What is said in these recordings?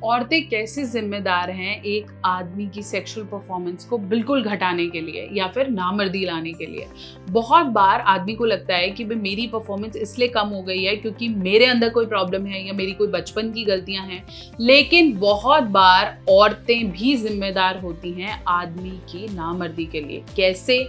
औरतें कैसे जिम्मेदार हैं एक आदमी की सेक्सुअल परफॉर्मेंस को बिल्कुल घटाने के लिए या फिर नामर्दी लाने के लिए। बहुत बार आदमी को लगता है कि भाई मेरी परफॉर्मेंस इसलिए कम हो गई है क्योंकि मेरे अंदर कोई प्रॉब्लम है या मेरी कोई बचपन की गलतियां हैं, लेकिन बहुत बार औरतें भी जिम्मेदार होती हैं आदमी की नामर्दी के लिए। कैसे,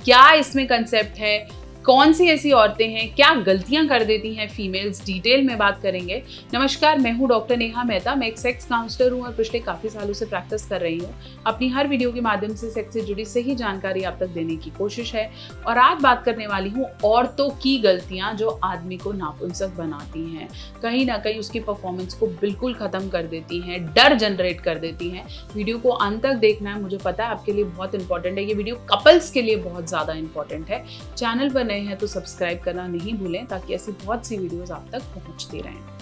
क्या इसमें कंसेप्ट है, कौन सी ऐसी औरतें हैं, क्या गलतियां कर देती हैं फीमेल्स, डिटेल में बात करेंगे। नमस्कार, मैं हूं डॉक्टर नेहा मेहता। मैं एक सेक्स काउंसलर हूं और पिछले काफी सालों से प्रैक्टिस कर रही हूं। अपनी हर वीडियो के माध्यम से सेक्स से जुड़ी सही जानकारी आप तक देने की कोशिश है। और आज बात करने वाली हूं औरतों की गलतियां जो आदमी को नापुंसक बनाती हैं, कहीं ना कहीं उसकी परफॉर्मेंस को बिल्कुल खत्म कर देती हैं, डर जनरेट कर देती हैं। वीडियो को अंत तक देखना है, मुझे पता है आपके लिए बहुत इंपॉर्टेंट है। ये वीडियो कपल्स के लिए बहुत ज्यादा इंपॉर्टेंट है। चैनल पर नए हैं तो सब्सक्राइब करना नहीं भूलें ताकि ऐसी बहुत सी वीडियोस आप तक पहुंचती रहें।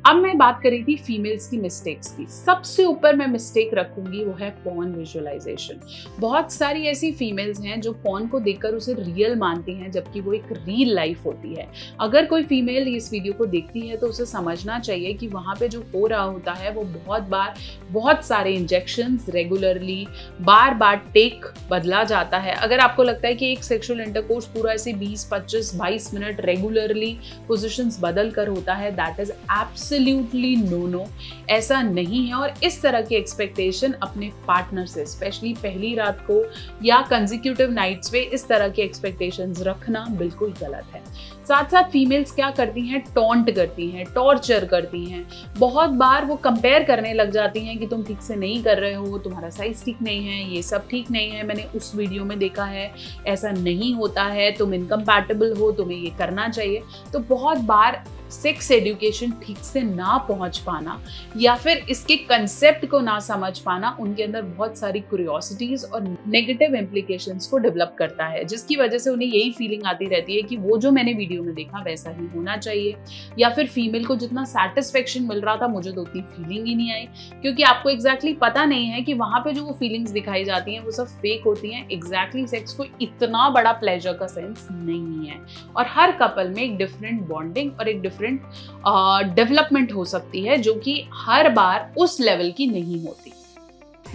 अब मैं बात कर रही थी फीमेल्स की मिस्टेक्स की। सबसे ऊपर मैं मिस्टेक रखूंगी वो है पॉर्न विजुअलाइजेशन। बहुत सारी ऐसी फीमेल्स हैं जो पॉर्न को देखकर उसे रियल मानती हैं, जबकि वो एक रियल लाइफ होती है। अगर कोई फीमेल इस वीडियो को देखती है तो उसे समझना चाहिए कि वहाँ पे जो हो रहा होता है वो बहुत बार बहुत सारे इंजेक्शंस रेगुलरली बार बार टेक बदला जाता है। अगर आपको लगता है कि एक सेक्सुअल इंटरकोर्स पूरा ऐसे 20, 25, 22 मिनट रेगुलरली पोजिशंस बदल कर होता है, दैट इज एब्सोल्युटली नो। ऐसा नहीं है। और इस तरह की एक्सपेक्टेशन अपने पार्टनर से, स्पेशली पहली रात को या कंसेक्यूटिव नाइट्स पे, इस तरह की एक्सपेक्टेशंस रखना बिल्कुल गलत है। साथ साथ फीमेल्स क्या करती हैं, टॉन्ट करती हैं, टॉर्चर करती हैं। बहुत बार वो कंपेयर करने लग जाती हैं कि तुम ठीक से नहीं कर रहे हो, तुम्हारा साइज ठीक नहीं है, ये सब ठीक नहीं है, मैंने उस वीडियो में देखा है, ऐसा नहीं होता है, तुम इनकम्पैटिबल हो, तुम्हें ये करना चाहिए। तो बहुत बार सेक्स एजुकेशन ठीक से ना पहुंच पाना या फिर इसके कंसेप्ट को ना समझ पाना उनके अंदर बहुत सारी क्यूरियोसिटीज और नेगेटिव इम्प्लीकेशंस को डेवलप करता है, जिसकी वजह से उन्हें यही फीलिंग आती रहती है कि वो जो मैंने वीडियो में देखा वैसा ही होना चाहिए, या फिर फीमेल को जितना सेटिस्फेक्शन मिल रहा था मुझे तो उतनी फीलिंग ही नहीं आई, क्योंकि आपको एग्जैक्टली पता नहीं है कि वहां पे जो वो फीलिंग्स दिखाई जाती हैं वो सब फेक होती हैं। एग्जैक्टली सेक्स को इतना बड़ा प्लेजर का सेंस नहीं है। और हर कपल में एक डिफरेंट बॉन्डिंग और एक डिफरेंट डेवलपमेंट हो सकती है, जो कि हर बार उस लेवल की नहीं होती।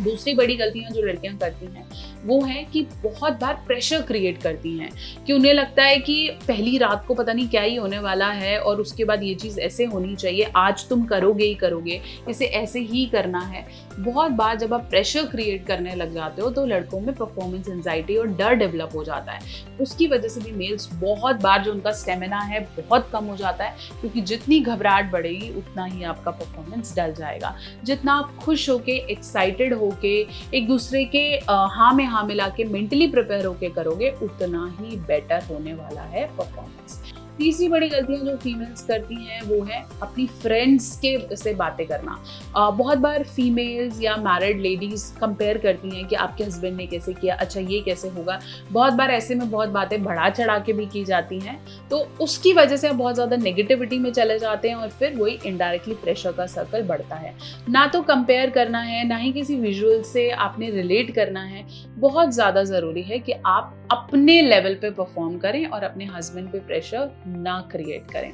दूसरी बड़ी गलतियां जो लड़कियां करती हैं वो है कि बहुत बार प्रेशर क्रिएट करती हैं कि उन्हें लगता है कि पहली रात को पता नहीं क्या ही होने वाला है और उसके बाद ये चीज़ ऐसे होनी चाहिए, आज तुम करोगे ही करोगे, इसे ऐसे ही करना है। बहुत बार जब आप प्रेशर क्रिएट करने लग जाते हो तो लड़कों में परफॉर्मेंस एंजाइटी और डर डेवलप हो जाता है। उसकी वजह से भी मेल्स बहुत बार जो उनका स्टेमिना है बहुत कम हो जाता है, क्योंकि जितनी घबराहट बढ़ेगी उतना ही आपका परफॉर्मेंस डल जाएगा। जितना आप खुश होके, एक्साइटेड होके, एक दूसरे के हाँ में हाँ मिला के मेंटली प्रिपेयर होके करोगे, उतना ही बेटर होने वाला है परफॉर्मेंस। तीसरी बड़ी गलतियां जो फीमेल्स करती हैं वो है अपनी फ्रेंड्स के से बातें करना। बहुत बार फीमेल्स या मैरिड लेडीज कंपेयर करती हैं कि आपके हस्बैंड ने कैसे किया, अच्छा ये कैसे होगा। बहुत बार ऐसे में बहुत बातें बढ़ा चढ़ा के भी की जाती हैं, तो उसकी वजह से आप बहुत ज़्यादा नेगेटिविटी में चले जाते हैं और फिर वही इनडायरेक्टली प्रेशर का सर्कल बढ़ता है। ना तो कंपेयर करना है, ना ही किसी विजुअल से आपने रिलेट करना है। बहुत ज़्यादा ज़रूरी है कि आप अपने लेवल पे परफॉर्म करें और अपने हस्बैंड पे प्रेशर ना क्रिएट करें।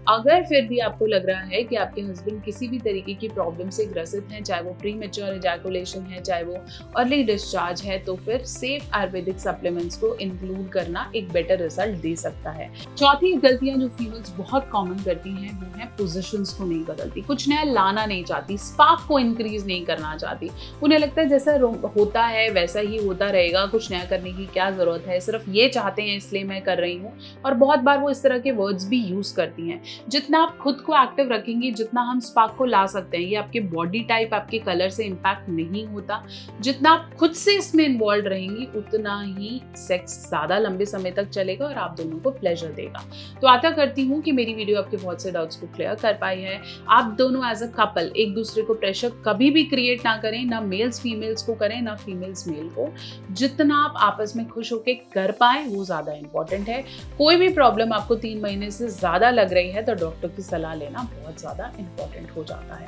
अगर फिर भी आपको लग रहा है कि आपके हस्बैंड किसी भी तरीके की प्रॉब्लम से ग्रसित हैं, चाहे वो प्रीमेच्योर इजैकुलेशन है, चाहे वो अर्ली डिस्चार्ज है, तो फिर सेफ आयुर्वेदिक सप्लीमेंट्स को इंक्लूड करना एक बेटर रिजल्ट दे सकता है। चौथी गलतियां जो फीमेल्स बहुत कॉमन करती हैं वो है पोजीशंस को नहीं बदलती, कुछ नया लाना नहीं चाहती, स्पार्क को इंक्रीज नहीं करना चाहती। उन्हें लगता है जैसा होता है वैसा ही होता रहेगा, कुछ नया करने की क्या जरूरत है, सिर्फ ये चाहते हैं इसलिए मैं कर रही हूँ। और बहुत बार वो इस तरह के वर्ड्स भी यूज करती हैं। जितना आप खुद को एक्टिव रखेंगे, जितना हम स्पार्क को ला सकते हैं, ये आपके बॉडी टाइप, आपके कलर से इम्पैक्ट नहीं होता। जितना आप खुद से इसमें इन्वॉल्व रहेंगी उतना ही सेक्स ज्यादा लंबे समय तक चलेगा और आप दोनों को प्लेजर देगा। तो आशा करती हूँ कि मेरी वीडियो आपके बहुत से डाउट्स को क्लियर कर पाई है। आप दोनों एज अ कपल एक दूसरे को प्रेशर कभी भी क्रिएट ना करें, ना मेल्स फीमेल्स को करें, ना फीमेल्स मेल को। जितना आप आपस में खुश होकर कर पाए वो ज्यादा इंपॉर्टेंट है। कोई भी प्रॉब्लम आपको 2-3 महीने से ज़्यादा लग रही है तो डॉक्टर की सलाह लेना बहुत ज़्यादा इम्पोर्टेंट हो जाता है।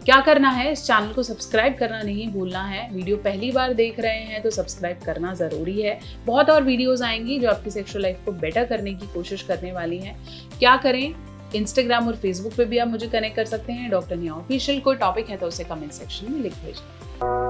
क्या करना है, इस चैनल को सब्सक्राइब करना नहीं भूलना है। वीडियो पहली बार देख रहे हैं तो सब्सक्राइब करना ज़रूरी है। बहुत और वीडियोज़ आएंगी जो आपकी सेक्सुअल लाइफ को बेटर करने की कोशिश करने वाली हैं। क्या करें, इंस्टाग्राम और फेसबुक पे भी आप मुझे कनेक्ट कर सकते हैं, डॉक्टर निया ऑफिशियल। कोई टॉपिक है तो उसे कमेंट सेक्शन में लिख भेजें।